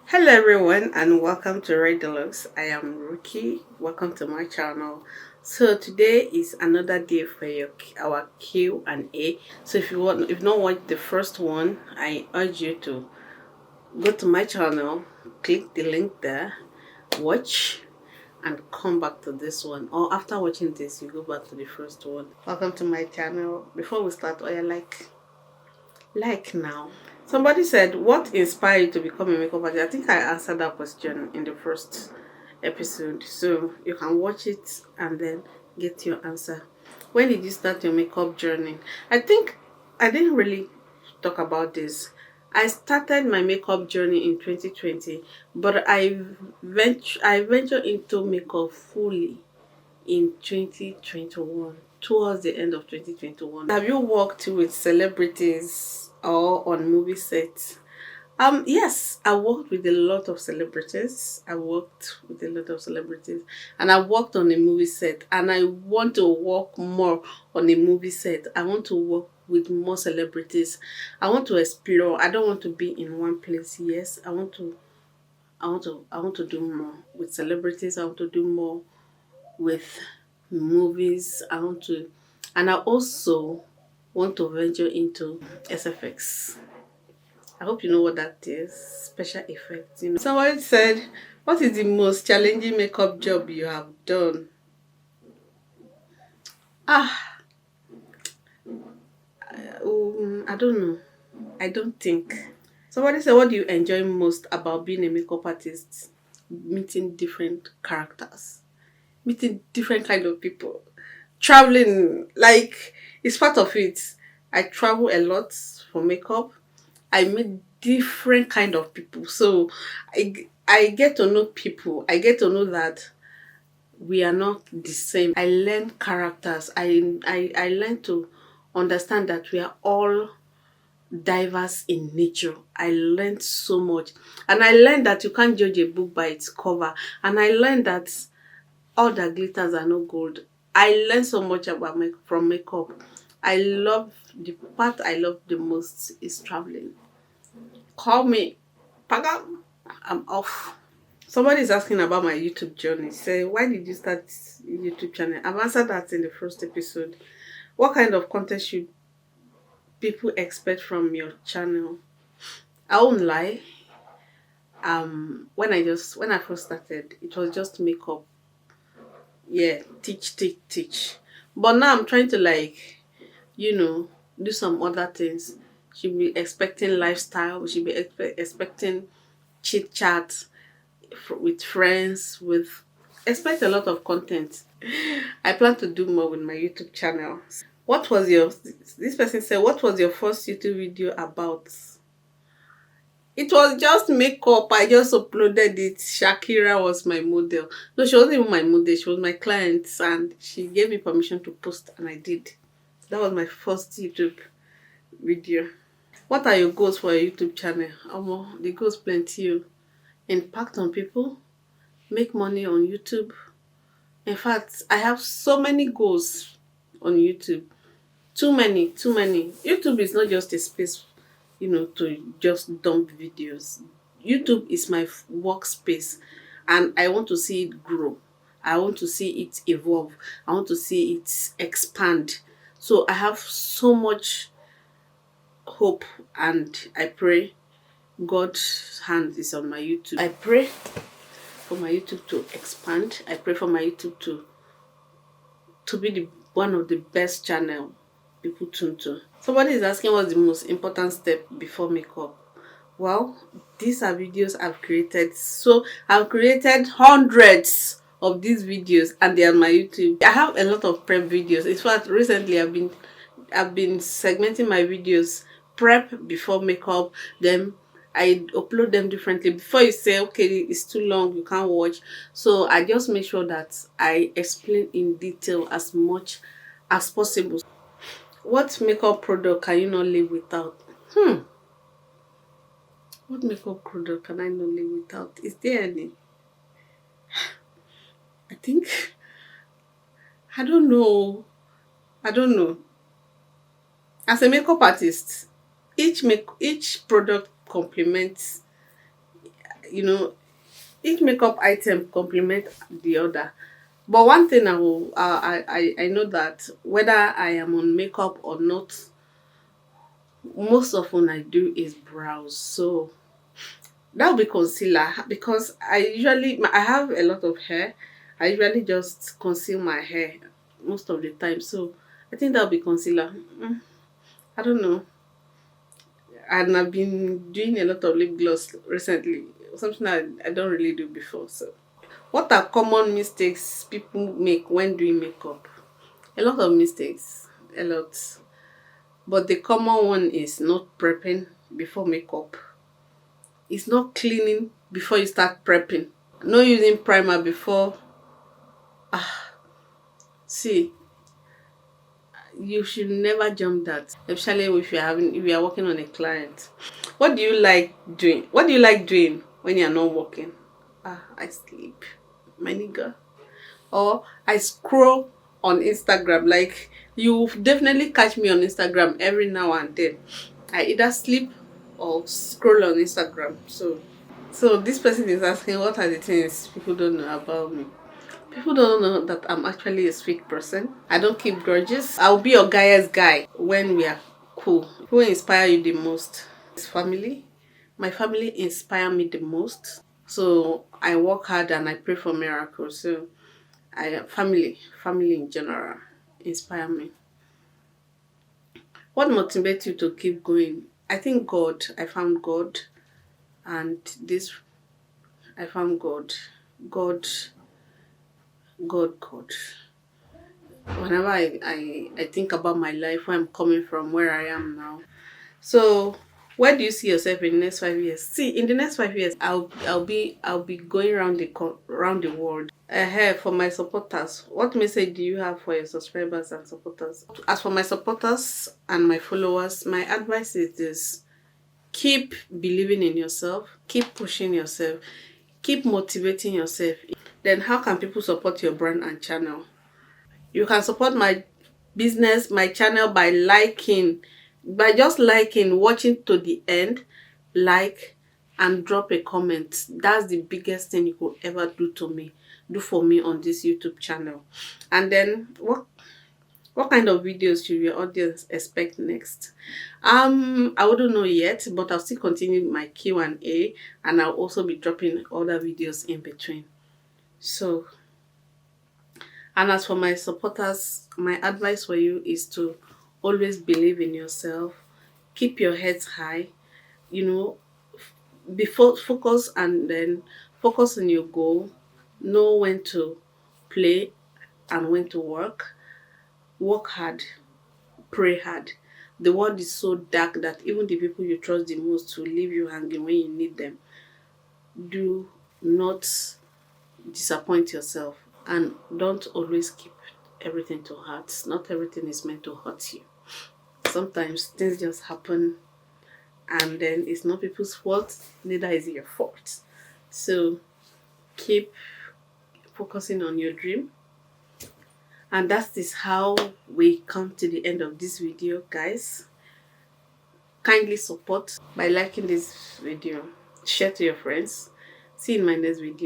Hello everyone and welcome to Red Deluxe. I am Ruki. Welcome to my channel. So today is another day for our Q&A. So if you don't watch the first one, I urge you to go to my channel, click the link there, watch and come back to this one. Or after watching this, you go back to the first one. Welcome to my channel. Before we start, like now. Somebody said, what inspired you to become a makeup artist? I think I answered that question in the first episode. So you can watch it and then get your answer. When did you start your makeup journey? I think I didn't really talk about this. I started my makeup journey in 2020, but I ventured into makeup fully in 2021, towards the end of 2021. Have you worked with celebrities or on movie sets? Yes, I worked with a lot of celebrities. And I worked on a movie set, and I want to work more on a movie set. I want to work with more celebrities. I want to explore. I don't want to be in one place. Yes, I want to do more with celebrities. I want to do more with movies. And I also want to venture into SFX. I hope you know what that is. Special effects. Somebody said, "What is the most challenging makeup job you have done?" Ah, I don't know. I don't think. Somebody said, "What do you enjoy most about being a makeup artist?" Meeting different characters, meeting different kind of people, traveling. Like, it's part of it. I travel a lot for makeup. I meet different kind of people, so I get to know people. I get to know that we are not the same. I learn characters. I learn to understand that we are all diverse in nature. I learned so much, and I learned that you can't judge a book by its cover. And I learned that all that glitters are no gold. I learned so much about from makeup. The part I love the most is traveling. Call me. Pagam. I'm off. Somebody is asking about my YouTube journey. Say, why did you start YouTube channel? I've answered that in the first episode. What kind of content should people expect from your channel? I won't lie. When I first started, it was just makeup. Yeah, teach. But now I'm trying to do some other things. She'll be expecting lifestyle. We should be expecting chit chat with friends. With expect a lot of content. I plan to do more with my YouTube channel. What was your This person said, what was your first YouTube video about? It was just makeup. I just uploaded it. Shakira was my model. No, she wasn't even my model. She was my client, and she gave me permission to post, and I did. That was my first YouTube video. What are your goals for your YouTube channel? The goals plenty. Impact on people, make money on YouTube. In fact, I have so many goals on YouTube. Too many, too many. YouTube is not just a space, to just dump videos. YouTube is my workspace, and I want to see it grow. I want to see it evolve. I want to see it expand. So I have so much hope, and I pray God's hand is on my YouTube. I pray for my YouTube to expand. I pray for my YouTube to be one of the best channel people tune to. Somebody is asking what's the most important step before makeup. Well, these are videos I've created. So I've created hundreds of these videos, and they're on my YouTube. I have a lot of prep videos. In fact, recently I've been segmenting my videos: prep, before makeup, then I upload them differently. Before you say, okay, it's too long, you can't watch. So I just make sure that I explain in detail as much as possible. What makeup product can you not live without? What makeup product can I not live without? Is there any? I think I don't know. I don't know. As a makeup artist, each product complements you know, each makeup item complement the other. But one thing I know that whether I am on makeup or not, most often I do is brows. So that will be concealer, because I have a lot of hair. I usually just conceal my hair most of the time. So I think that'll be concealer. I don't know. And I've been doing a lot of lip gloss recently. Something I don't really do before. So what are common mistakes people make when doing makeup? A lot of mistakes. A lot. But the common one is not prepping before makeup. It's not cleaning before you start prepping. No using primer before. See, you should never jump that. Especially if you are working on a client. What do you like doing? What do you like doing when you are not working? I sleep, my nigga. Or I scroll on Instagram. Like, you definitely catch me on Instagram every now and then. I either sleep or scroll on Instagram. So this person is asking, what are the things people don't know about me? People don't know that I'm actually a sweet person. I don't keep grudges. I'll be your guy's guy when we are cool. Who inspire you the most? It's family. My family inspire me the most. So I work hard and I pray for miracles. So family in general inspire me. What motivates you to keep going? I think God. I found God, and this I found God. God, God. Whenever I think about my life, where I'm coming from, where I am now. So, where do you see yourself in the next 5 years? See, in the next 5 years, I'll be going around the world. For my supporters, what message do you have for your subscribers and supporters? As for my supporters and my followers, my advice is this: keep believing in yourself, keep pushing yourself, keep motivating yourself. Then how can people support your brand and channel? You can support my business, my channel by just liking, watching to the end, like, and drop a comment. That's the biggest thing you could ever do for me on this YouTube channel. And then what kind of videos should your audience expect next? I wouldn't know yet, but I'll still continue my Q&A, and I'll also be dropping other videos in between. So, and as for my supporters, my advice for you is to always believe in yourself, keep your heads high, before focus, and then focus on your goal, know when to play and when to work hard, pray hard. The world is so dark that even the people you trust the most will leave you hanging when you need them. Do not disappoint yourself, and don't always keep everything to heart. Not everything is meant to hurt you. Sometimes things just happen, and then it's not people's fault, neither is it your fault. So keep focusing on your dream. And that is how we come to the end of this video, guys. Kindly support by liking this video, share to your friends. See you in my next video.